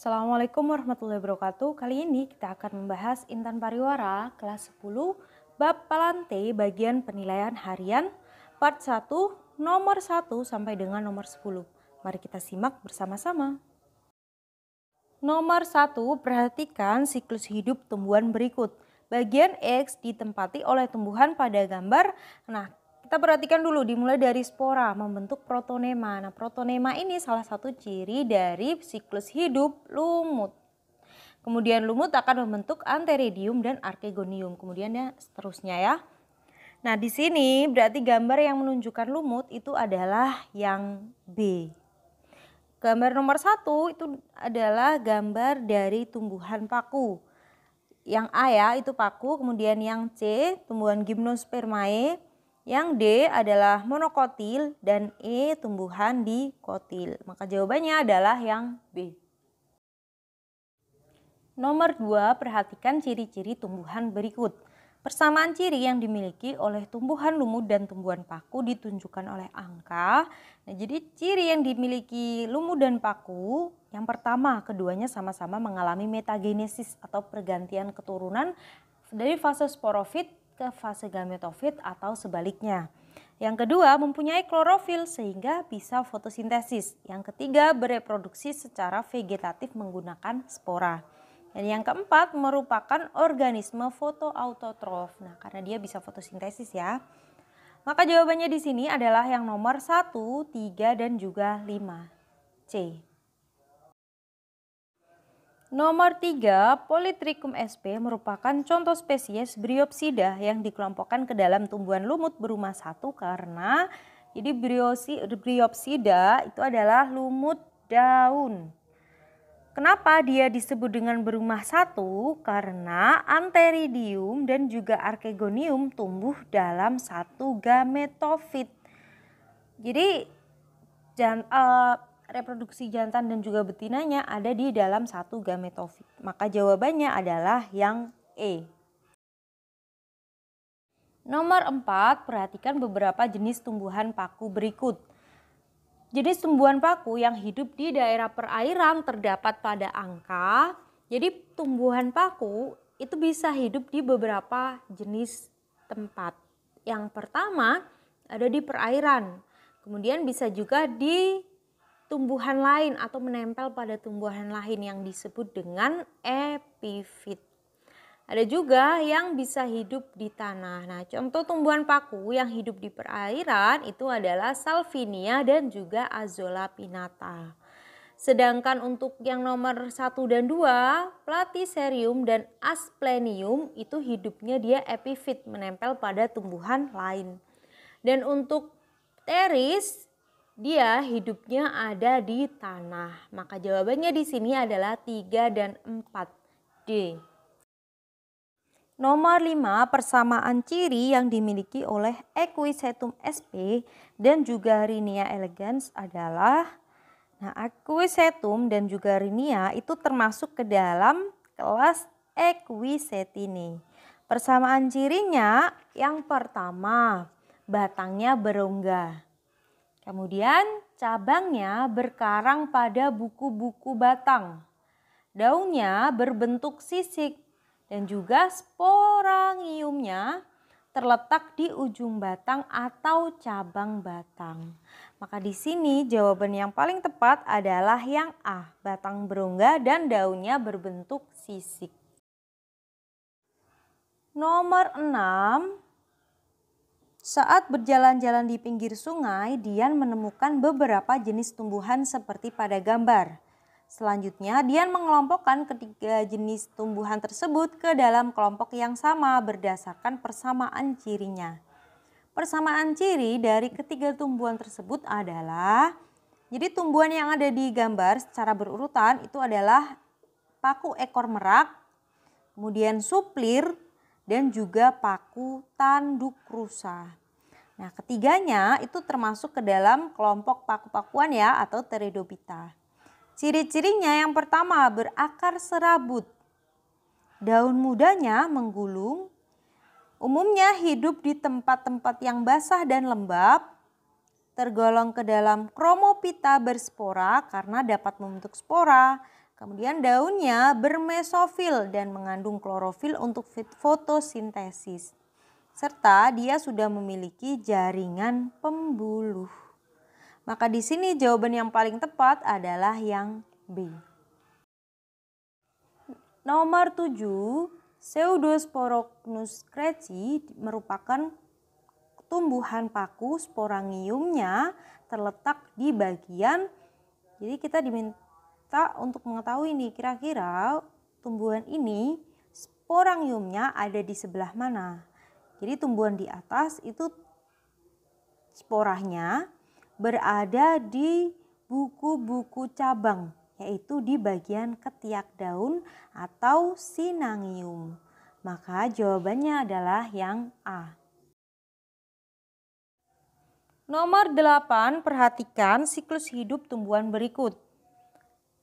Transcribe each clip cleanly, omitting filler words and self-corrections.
Assalamualaikum warahmatullahi wabarakatuh. Kali ini kita akan membahas Intan Pariwara kelas 10 bab Palante bagian penilaian harian part 1 nomor 1 sampai dengan nomor 10. Mari kita simak bersama-sama. Nomor 1, perhatikan siklus hidup tumbuhan berikut. Bagian X ditempati oleh tumbuhan pada gambar. Nah, kita perhatikan dulu dimulai dari spora membentuk protonema. Nah, protonema ini salah satu ciri dari siklus hidup lumut. Kemudian lumut akan membentuk antheridium dan archegonium. Kemudian ya seterusnya ya. Nah, di sini berarti gambar yang menunjukkan lumut itu adalah yang B. Gambar nomor 1 itu adalah gambar dari tumbuhan paku. Yang A ya itu paku, kemudian yang C tumbuhan Gymnospermae. Yang D adalah monokotil dan E tumbuhan dikotil. Maka jawabannya adalah yang B. Nomor 2, perhatikan ciri-ciri tumbuhan berikut. Persamaan ciri yang dimiliki oleh tumbuhan lumut dan tumbuhan paku ditunjukkan oleh angka. Nah, jadi ciri yang dimiliki lumut dan paku, yang pertama keduanya sama-sama mengalami metagenesis atau pergantian keturunan dari fase sporofit ke fase gametofit atau sebaliknya. Yang kedua mempunyai klorofil sehingga bisa fotosintesis. Yang ketiga bereproduksi secara vegetatif menggunakan spora. Dan yang keempat merupakan organisme fotoautotrof. Nah, karena dia bisa fotosintesis ya. Maka jawabannya di sini adalah yang nomor 1, 3 dan juga 5. C. Nomor 3, Polytrichum sp merupakan contoh spesies Bryopsida yang dikelompokkan ke dalam tumbuhan lumut berumah satu karena jadi Bryopsida itu adalah lumut daun. Kenapa dia disebut dengan berumah satu? Karena antheridium dan juga archegonium tumbuh dalam satu gametofit. Jadi reproduksi jantan dan juga betinanya ada di dalam satu gametofit. Maka jawabannya adalah yang E. Nomor 4, perhatikan beberapa jenis tumbuhan paku berikut. Jenis tumbuhan paku yang hidup di daerah perairan terdapat pada angka. Jadi tumbuhan paku itu bisa hidup di beberapa jenis tempat. Yang pertama ada di perairan. Kemudian bisa juga di tumbuhan lain atau menempel pada tumbuhan lain yang disebut dengan epifit. Ada juga yang bisa hidup di tanah. Nah, contoh tumbuhan paku yang hidup di perairan itu adalah Salvinia dan juga Azolla pinnata. Sedangkan untuk yang nomor 1 dan 2, Platycerium dan Asplenium itu hidupnya dia epifit menempel pada tumbuhan lain. Dan untuk Pteris dia hidupnya ada di tanah. Maka jawabannya di sini adalah 3 dan 4. D. Nomor 5, persamaan ciri yang dimiliki oleh Equisetum sp dan juga Rhinia elegans adalah Equisetum dan juga Rhinia itu termasuk ke dalam kelas Equisetinae. Persamaan cirinya yang pertama, batangnya berongga. Kemudian cabangnya berkarang pada buku-buku batang. Daunnya berbentuk sisik dan juga sporangiumnya terletak di ujung batang atau cabang batang. Maka di sini jawaban yang paling tepat adalah yang A, batang berongga dan daunnya berbentuk sisik. Nomor 6, saat berjalan-jalan di pinggir sungai, Dian menemukan beberapa jenis tumbuhan seperti pada gambar. Selanjutnya, Dian mengelompokkan ketiga jenis tumbuhan tersebut ke dalam kelompok yang sama berdasarkan persamaan cirinya. Persamaan ciri dari ketiga tumbuhan tersebut adalah, jadi tumbuhan yang ada di gambar secara berurutan itu adalah paku ekor merak, kemudian suplir, dan juga paku tanduk rusa. Nah, ketiganya itu termasuk ke dalam kelompok paku-pakuan ya atau Pteridophyta. Ciri-cirinya yang pertama berakar serabut. Daun mudanya menggulung. Umumnya hidup di tempat-tempat yang basah dan lembab. Tergolong ke dalam Chromophyta berspora karena dapat membentuk spora. Kemudian daunnya bermesofil dan mengandung klorofil untuk fotosintesis. Serta dia sudah memiliki jaringan pembuluh. Maka di sini jawaban yang paling tepat adalah yang B. Nomor 7, Pseudosporochnus craeci merupakan tumbuhan paku, sporangiumnya terletak di bagian. Jadi kita diminta untuk mengetahui nih kira-kira tumbuhan ini sporangiumnya ada di sebelah mana. Jadi tumbuhan di atas itu sporanya berada di buku-buku cabang, yaitu di bagian ketiak daun atau sinangium. Maka jawabannya adalah yang A. Nomor 8, perhatikan siklus hidup tumbuhan berikut.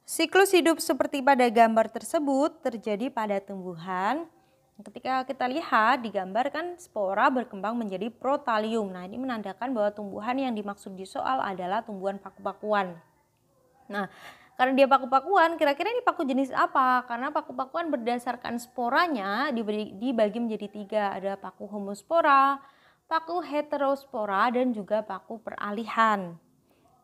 Siklus hidup seperti pada gambar tersebut terjadi pada tumbuhan. Ketika kita lihat di gambar kan spora berkembang menjadi protalium. Nah, ini menandakan bahwa tumbuhan yang dimaksud di soal adalah tumbuhan paku-pakuan. Nah, karena dia paku-pakuan, kira-kira ini paku jenis apa? Karena paku-pakuan berdasarkan sporanya dibagi menjadi 3. Ada paku homospora, paku heterospora, dan juga paku peralihan.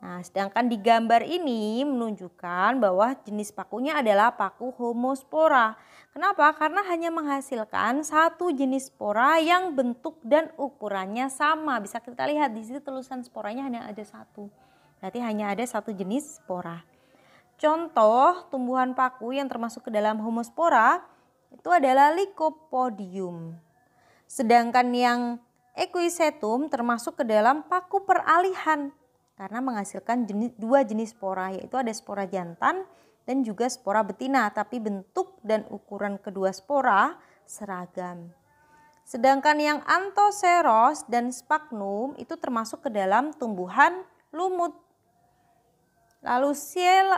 Nah, sedangkan di gambar ini menunjukkan bahwa jenis pakunya adalah paku homospora. Kenapa? Karena hanya menghasilkan satu jenis spora yang bentuk dan ukurannya sama. Bisa kita lihat di sini tulisan sporanya hanya ada satu. Berarti hanya ada satu jenis spora. Contoh tumbuhan paku yang termasuk ke dalam homospora itu adalah Lycopodium. Sedangkan yang Equisetum termasuk ke dalam paku peralihan. Karena menghasilkan dua jenis spora, yaitu ada spora jantan dan juga spora betina, tapi bentuk dan ukuran kedua spora seragam. Sedangkan yang Anthoceros dan Sphagnum itu termasuk ke dalam tumbuhan lumut. Lalu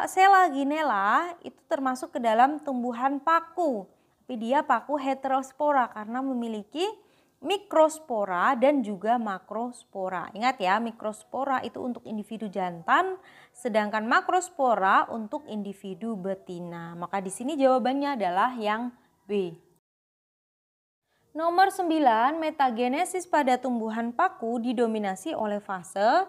Selaginella itu termasuk ke dalam tumbuhan paku, tapi dia paku heterospora karena memiliki mikrospora dan juga makrospora. Ingat ya, mikrospora itu untuk individu jantan, sedangkan makrospora untuk individu betina. Maka di sini jawabannya adalah yang B. Nomor 9, metagenesis pada tumbuhan paku didominasi oleh fase.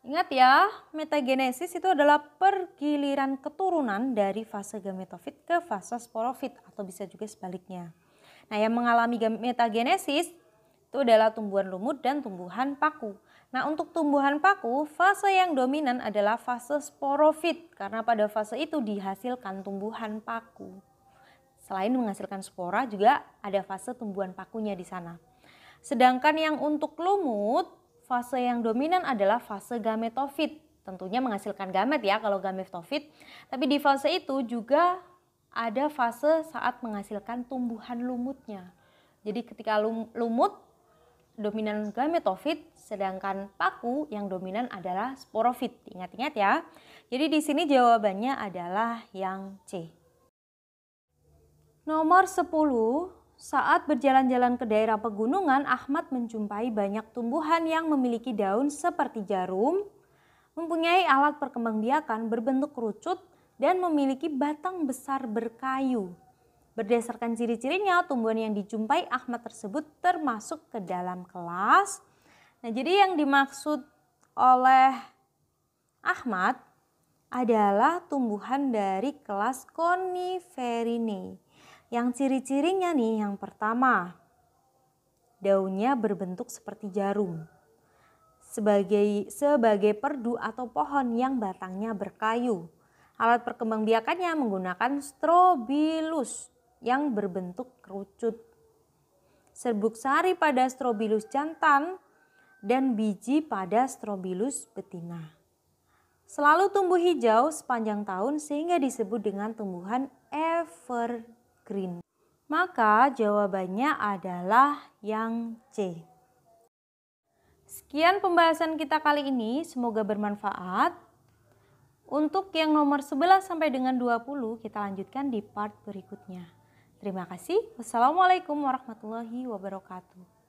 Ingat ya, metagenesis itu adalah pergiliran keturunan dari fase gametofit ke fase sporofit atau bisa juga sebaliknya. Nah, yang mengalami metagenesis itu adalah tumbuhan lumut dan tumbuhan paku. Nah, untuk tumbuhan paku, fase yang dominan adalah fase sporofit karena pada fase itu dihasilkan tumbuhan paku. Selain menghasilkan spora juga ada fase tumbuhan pakunya di sana. Sedangkan yang untuk lumut, fase yang dominan adalah fase gametofit. Tentunya menghasilkan gamet ya kalau gametofit. Tapi di fase itu juga ada fase saat menghasilkan tumbuhan lumutnya. Jadi ketika lumut dominan gametofit, sedangkan paku yang dominan adalah sporofit. Ingat-ingat ya. Jadi di sini jawabannya adalah yang C. Nomor 10, saat berjalan-jalan ke daerah pegunungan, Ahmad menjumpai banyak tumbuhan yang memiliki daun seperti jarum, mempunyai alat perkembangbiakan berbentuk kerucut, dan memiliki batang besar berkayu. Berdasarkan ciri-cirinya, tumbuhan yang dijumpai Ahmad tersebut termasuk ke dalam kelas. Nah, jadi yang dimaksud oleh Ahmad adalah tumbuhan dari kelas Coniferinae. Yang ciri-cirinya nih, yang pertama, daunnya berbentuk seperti jarum. Sebagai perdu atau pohon yang batangnya berkayu. Alat perkembangbiakannya menggunakan strobilus yang berbentuk kerucut. Serbuk sari pada strobilus jantan dan biji pada strobilus betina. Selalu tumbuh hijau sepanjang tahun sehingga disebut dengan tumbuhan evergreen. Maka jawabannya adalah yang C. Sekian pembahasan kita kali ini, semoga bermanfaat. Untuk yang nomor 11 sampai dengan 20 kita lanjutkan di part berikutnya. Terima kasih. Wassalamualaikum warahmatullahi wabarakatuh.